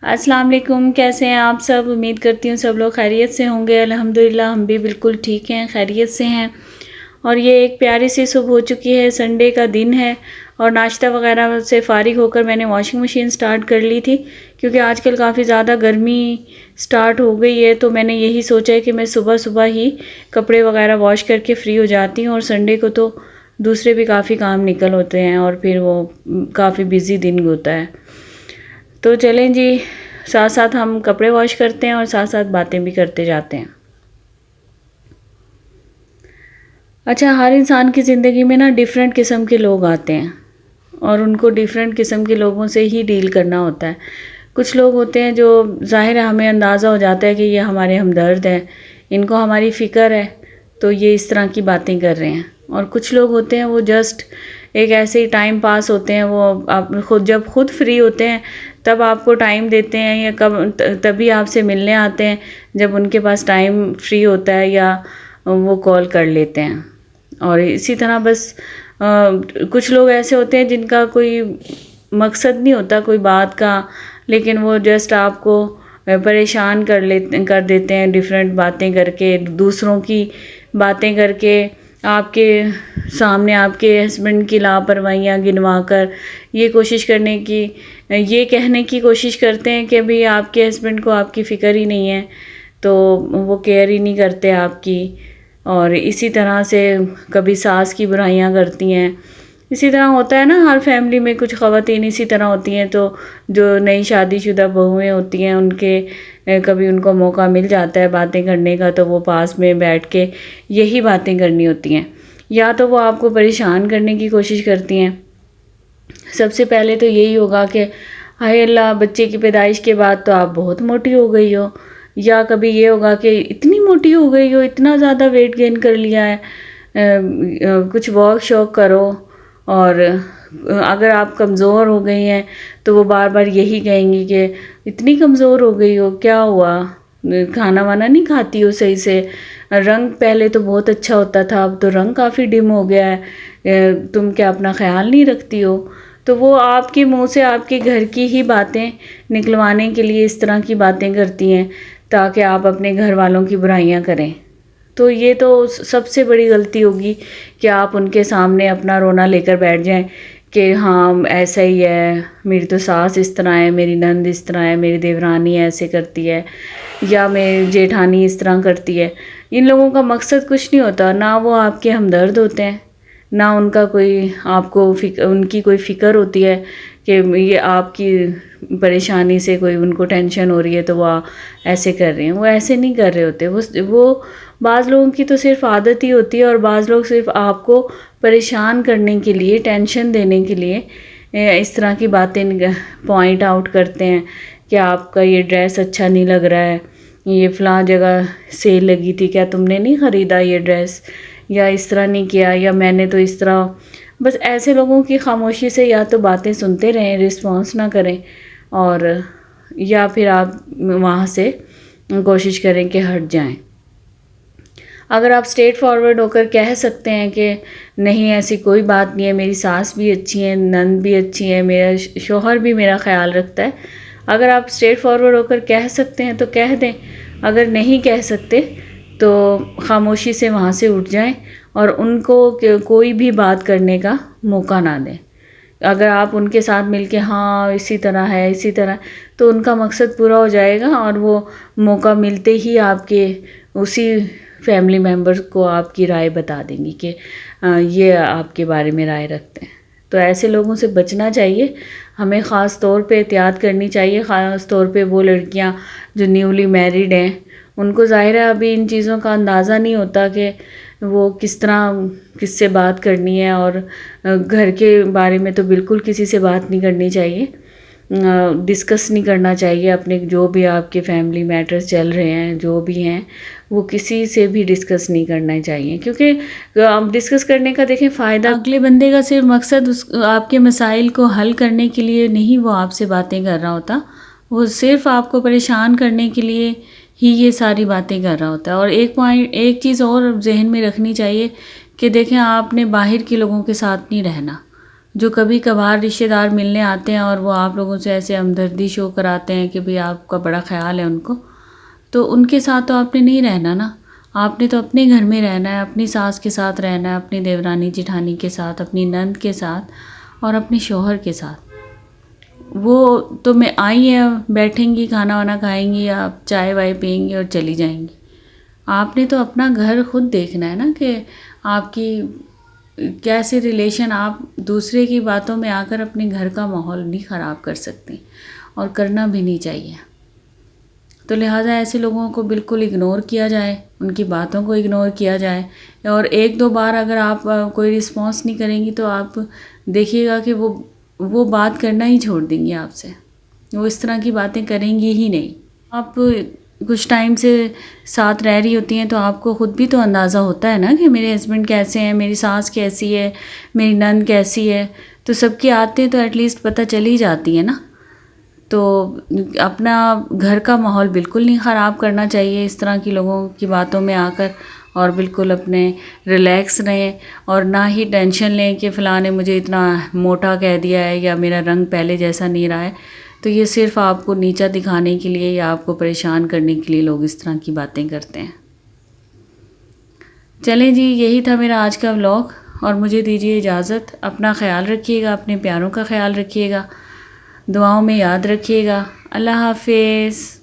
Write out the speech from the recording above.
السلام علیکم، کیسے ہیں آپ سب؟ امید کرتی ہوں سب لوگ خیریت سے ہوں گے۔ الحمدللہ ہم بھی بالکل ٹھیک ہیں، خیریت سے ہیں۔ اور یہ ایک پیاری سی صبح ہو چکی ہے، سنڈے کا دن ہے، اور ناشتہ وغیرہ سے فارغ ہو کر میں نے واشنگ مشین سٹارٹ کر لی تھی، کیونکہ آج کل کافی زیادہ گرمی سٹارٹ ہو گئی ہے، تو میں نے یہی سوچا ہے کہ میں صبح صبح ہی کپڑے وغیرہ واش کر کے فری ہو جاتی ہوں، اور سنڈے کو تو دوسرے بھی کافی کام نکل ہوتے ہیں اور پھر وہ کافی بیزی دن ہوتا ہے۔ تو چلیں جی، ساتھ ساتھ ہم کپڑے واش کرتے ہیں اور ساتھ ساتھ باتیں بھی کرتے جاتے ہیں۔ اچھا، ہر انسان کی زندگی میں نا ڈیفرنٹ قسم کے لوگ آتے ہیں، اور ان کو ڈیفرنٹ قسم کے لوگوں سے ہی ڈیل کرنا ہوتا ہے۔ کچھ لوگ ہوتے ہیں جو ظاہر ہے ہمیں اندازہ ہو جاتا ہے کہ یہ ہمارے ہمدرد ہیں، ان کو ہماری فکر ہے، تو یہ اس طرح کی باتیں کر رہے ہیں۔ اور کچھ لوگ ہوتے ہیں وہ جسٹ ایک ایسے ہی ٹائم پاس ہوتے ہیں، وہ آپ جب خود فری ہوتے ہیں تب آپ کو ٹائم دیتے ہیں، یا تبھی آپ سے ملنے آتے ہیں جب ان کے پاس ٹائم فری ہوتا ہے، یا وہ کال کر لیتے ہیں۔ اور اسی طرح بس کچھ لوگ ایسے ہوتے ہیں جن کا کوئی مقصد نہیں ہوتا کوئی بات کا، لیکن وہ جسٹ آپ کو پریشان کر دیتے ہیں ڈیفرنٹ باتیں کر کے، دوسروں کی باتیں کر کے، آپ کے سامنے آپ کے ہسبینڈ کی لاپرواہیاں گنوا کر یہ کہنے کی کوشش کرتے ہیں کہ بھی آپ کے ہسبینڈ کو آپ کی فکر ہی نہیں ہے، تو وہ کیئر ہی نہیں کرتے آپ کی۔ اور اسی طرح سے کبھی ساس کی برائیاں کرتی ہیں۔ اسی طرح ہوتا ہے نا، ہر فیملی میں کچھ خواتین اسی طرح ہوتی ہیں، تو جو نئی شادی شدہ بہویں ہوتی ہیں کبھی ان کو موقع مل جاتا ہے باتیں کرنے کا، تو وہ پاس میں بیٹھ کے یہی باتیں کرنی ہوتی ہیں، یا تو وہ آپ کو پریشان کرنے کی کوشش کرتی ہیں۔ سب سے پہلے تو یہی ہوگا کہ ہائے اللہ، بچے کی پیدائش کے بعد تو آپ بہت موٹی ہو گئی ہو، یا کبھی یہ ہوگا کہ اتنی موٹی ہو گئی ہو، اتنا زیادہ ویٹ گین کر لیا ہے، کچھ واک شوق کرو۔ اور اگر آپ کمزور ہو گئی ہیں تو وہ بار بار یہی کہیں گی کہ اتنی کمزور ہو گئی ہو، کیا ہوا، کھانا وانا نہیں کھاتی ہو صحیح سے، رنگ پہلے تو بہت اچھا ہوتا تھا، اب تو رنگ کافی ڈم ہو گیا ہے، تم کیا اپنا خیال نہیں رکھتی ہو۔ تو وہ آپ کے منہ سے آپ کے گھر کی ہی باتیں نکلوانے کے لیے اس طرح کی باتیں کرتی ہیں، تاکہ آپ اپنے گھر والوں کی برائیاں کریں۔ تو یہ تو سب سے بڑی غلطی ہوگی کہ آپ ان کے سامنے اپنا رونا لے کر بیٹھ جائیں کہ ہاں ایسا ہی ہے، میری تو ساس اس طرح ہے، میری نند اس طرح ہے، میری دیورانی ایسے کرتی ہے، یا میری جیٹھانی اس طرح کرتی ہے۔ ان لوگوں کا مقصد کچھ نہیں ہوتا، نہ وہ آپ کے ہمدرد ہوتے ہیں، نہ ان کا کوئی آپ کو ان کی کوئی فکر ہوتی ہے کہ یہ آپ کی پریشانی سے کوئی ان کو ٹینشن ہو رہی ہے تو وہ ایسے کر رہے ہیں۔ وہ ایسے نہیں کر رہے ہوتے، وہ بعض لوگوں کی تو صرف عادت ہی ہوتی ہے، اور بعض لوگ صرف آپ کو پریشان کرنے کے لیے، ٹینشن دینے کے لیے اس طرح کی باتیں پوائنٹ آؤٹ کرتے ہیں کہ آپ کا یہ ڈریس اچھا نہیں لگ رہا ہے، یہ فلاں جگہ سیل لگی تھی، کیا تم نے نہیں خریدا یہ ڈریس، یا اس طرح نہیں کیا، یا میں نے تو اس طرح۔ بس ایسے لوگوں کی خاموشی سے یا تو باتیں سنتے رہیں، رسپانس نہ کریں، اور یا پھر آپ وہاں سے کوشش کریں کہ ہٹ جائیں۔ اگر آپ اسٹریٹ فارورڈ ہو کر کہہ سکتے ہیں کہ نہیں ایسی کوئی بات نہیں ہے، میری ساس بھی اچھی ہے، نند بھی اچھی ہے، میرا شوہر بھی میرا خیال رکھتا ہے، اگر آپ اسٹریٹ فارورڈ ہو کر کہہ سکتے ہیں تو کہہ دیں۔ اگر نہیں کہہ سکتے تو خاموشی سے وہاں سے اٹھ جائیں، اور ان کو کوئی بھی بات کرنے کا موقع نہ دیں۔ اگر آپ ان کے ساتھ مل کے ہاں اسی طرح ہے اسی طرح، تو ان کا مقصد پورا ہو جائے گا، اور وہ موقع ملتے ہی آپ کے اسی فیملی ممبرز کو آپ کی رائے بتا دیں گی کہ یہ آپ کے بارے میں رائے رکھتے ہیں۔ تو ایسے لوگوں سے بچنا چاہیے، ہمیں خاص طور پہ احتیاط کرنی چاہیے، خاص طور پہ وہ لڑکیاں جو نیولی میریڈ ہیں، ان کو ظاہر ہے ابھی ان چیزوں کا اندازہ نہیں ہوتا کہ وہ کس طرح کس سے بات کرنی ہے، اور گھر کے بارے میں تو بالکل کسی سے بات نہیں کرنی چاہیے، ڈسکس نہیں کرنا چاہیے اپنے جو بھی آپ کے فیملی میٹرز چل رہے ہیں جو بھی ہیں، وہ کسی سے بھی ڈسکس نہیں کرنا چاہیے، کیونکہ آپ ڈسکس کرنے کا دیکھیں فائدہ، اگلے بندے کا صرف مقصد آپ کے مسائل کو حل کرنے کے لیے نہیں وہ آپ سے باتیں کر رہا ہوتا، وہ صرف آپ کو پریشان کرنے کے لیے ہی یہ ساری باتیں کر رہا ہوتا ہے۔ اور ایک چیز اور ذہن میں رکھنی چاہیے کہ دیکھیں آپ نے باہر کے لوگوں کے ساتھ نہیں رہنا، جو کبھی کبھار رشتہ دار ملنے آتے ہیں اور وہ آپ لوگوں سے ایسے ہمدردی شو کراتے ہیں کہ بھئی آپ کا بڑا خیال ہے ان کو، تو ان کے ساتھ تو آپ نے نہیں رہنا نا. آپ نے تو اپنے گھر میں رہنا ہے، اپنی ساس کے ساتھ رہنا ہے، اپنی دیورانی جٹھانی کے ساتھ، اپنی نند کے ساتھ اور اپنے شوہر کے ساتھ. وہ تو میں آئی ہیں، بیٹھیں گی، کھانا وانا کھائیں گی، آپ چائے وائے پئیں گی اور چلی جائیں گی. آپ نے تو اپنا گھر خود دیکھنا ہے نا کہ آپ کی کیسے ریلیشن. آپ دوسرے کی باتوں میں آ کر اپنے گھر کا ماحول نہیں خراب کر سکتے اور کرنا بھی نہیں چاہیے. تو لہٰذا ایسے لوگوں کو بالکل اگنور کیا جائے، ان کی باتوں کو اگنور کیا جائے. اور ایک دو بار اگر آپ کوئی رسپانس نہیں کریں گی تو آپ دیکھیے گا کہ وہ بات کرنا ہی چھوڑ دیں گی آپ سے. وہ اس طرح کی باتیں کریں گی ہی نہیں. آپ کچھ ٹائم سے ساتھ رہ رہی ہوتی ہیں تو آپ کو خود بھی تو اندازہ ہوتا ہے نا کہ میرے ہسبینڈ کیسے ہیں، میری ساس کیسی ہے، میری نند کیسی ہے. تو سب کی عادتیں تو ایٹ لیسٹ پتہ چل ہی جاتی ہیں نا. تو اپنا گھر کا ماحول بالکل نہیں خراب کرنا چاہیے اس طرح کی لوگوں کی باتوں میں آ کر، اور بالکل اپنے ریلیکس رہیں اور نہ ہی ٹینشن لیں کہ فلاں نے مجھے اتنا موٹا کہہ دیا ہے یا میرا رنگ پہلے جیسا نہیں رہا ہے. تو یہ صرف آپ کو نیچا دکھانے کے لیے یا آپ کو پریشان کرنے کے لیے لوگ اس طرح کی باتیں کرتے ہیں. چلیں جی، یہی تھا میرا آج کا ولاگ اور مجھے دیجیے اجازت. اپنا خیال رکھیے گا، اپنے پیاروں کا خیال رکھیے گا، دعاؤں میں یاد رکھیے گا. اللہ حافظ.